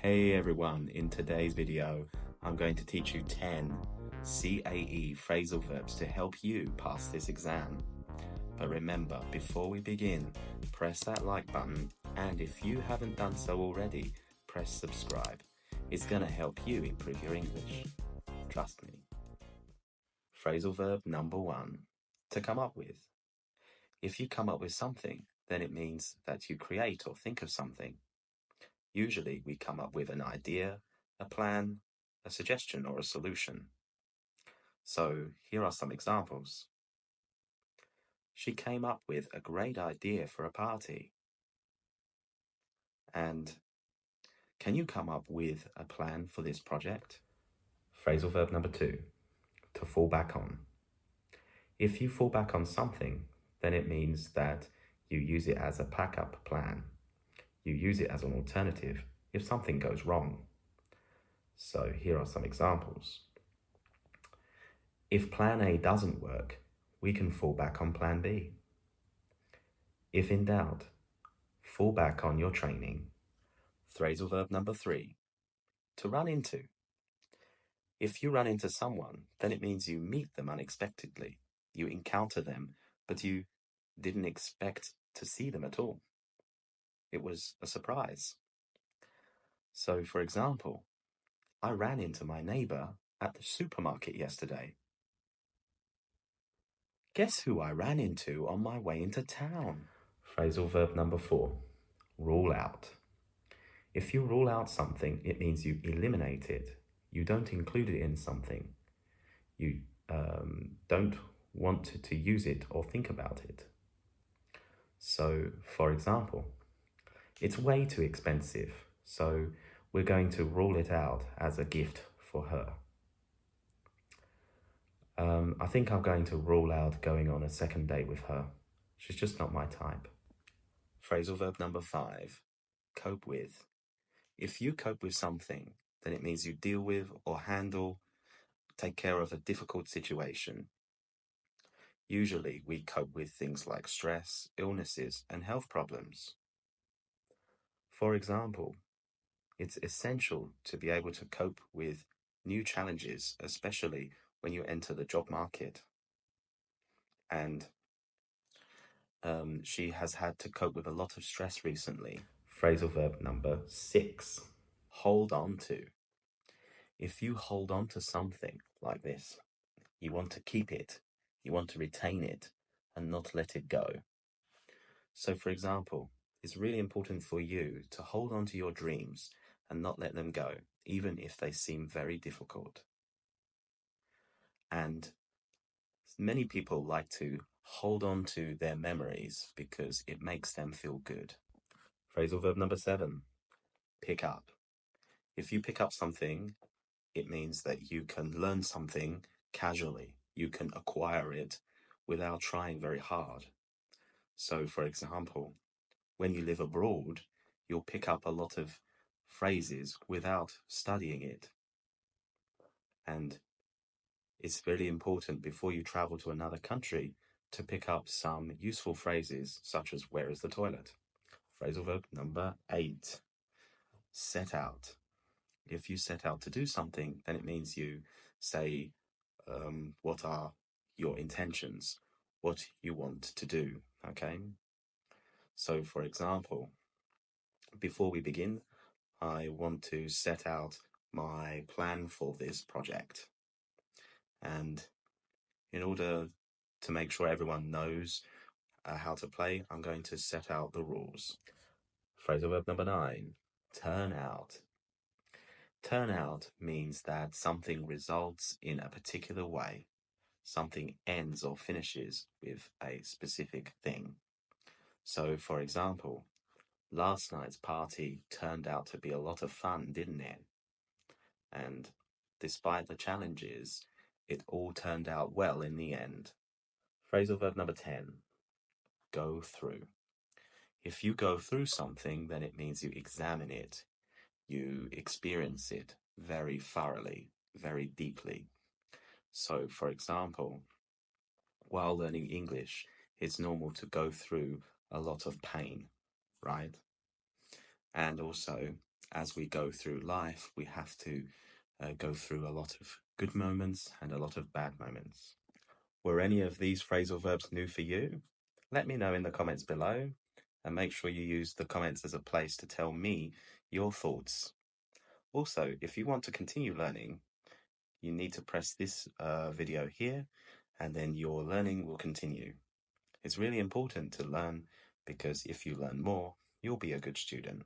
Hey everyone, in today's video, I'm going to teach you 10 CAE phrasal verbs to help you pass this exam. But remember, before we begin, press that like button, and if you haven't done so already, press subscribe. It's going to help you improve your English. Trust me. Phrasal verb number 1, to come up with. If you come up with something, then it means that you create or think of something. Usually we come up with an idea, a plan, a suggestion, or a solution. So here are some examples. She came up with a great idea for a party. And can you come up with a plan for this project? Phrasal verb number 2, to fall back on. If you fall back on something, then it means that you use it as a backup plan. You use it as an alternative if something goes wrong. So here are some examples. If plan A doesn't work, we can fall back on plan B. If in doubt, fall back on your training. Phrasal verb number 3, to run into. If you run into someone, then it means you meet them unexpectedly. You encounter them, but you didn't expect to see them at all. It was a surprise. So, for example, I ran into my neighbor at the supermarket yesterday. Guess who I ran into on my way into town? Phrasal verb number 4, rule out. If you rule out something, it means you eliminate it. You don't include it in something. You don't want to use it or think about it. So, for example, it's way too expensive, so we're going to rule it out as a gift for her. I think I'm going to rule out going on a second date with her. She's just not my type. Phrasal verb number 5, cope with. If you cope with something, then it means you deal with or handle, take care of a difficult situation. Usually we cope with things like stress, illnesses, and health problems. For example, it's essential to be able to cope with new challenges, especially when you enter the job market. And she has had to cope with a lot of stress recently. Phrasal verb number 6, hold on to. If you hold on to something like this, you want to keep it, you want to retain it, and not let it go. So, for example, it's really important for you to hold on to your dreams and not let them go, even if they seem very difficult. And many people like to hold on to their memories because it makes them feel good. Phrasal verb number 7, pick up. If you pick up something, it means that you can learn something casually. You can acquire it without trying very hard. So, for example, when you live abroad, you'll pick up a lot of phrases without studying it. And it's very important before you travel to another country to pick up some useful phrases such as where is the toilet? Phrasal verb number 8, set out. If you set out to do something, then it means you say what are your intentions, what you want to do, okay? So, for example, before we begin, I want to set out my plan for this project. And in order to make sure everyone knows how to play, I'm going to set out the rules. Phrasal verb number 9, turn out. Turn out means that something results in a particular way. Something ends or finishes with a specific thing. So, for example, last night's party turned out to be a lot of fun, didn't it? And despite the challenges, it all turned out well in the end. Phrasal verb number 10, go through. If you go through something, then it means you examine it. You experience it very thoroughly, very deeply. So, for example, while learning English, it's normal to go through a lot of pain, right? And also, as we go through life, we have to go through a lot of good moments and a lot of bad moments. Were any of these phrasal verbs new for you? Let me know in the comments below, and make sure you use the comments as a place to tell me your thoughts. Also, if you want to continue learning, you need to press this video here, and then your learning will continue. It's really important to learn, because if you learn more, you'll be a good student.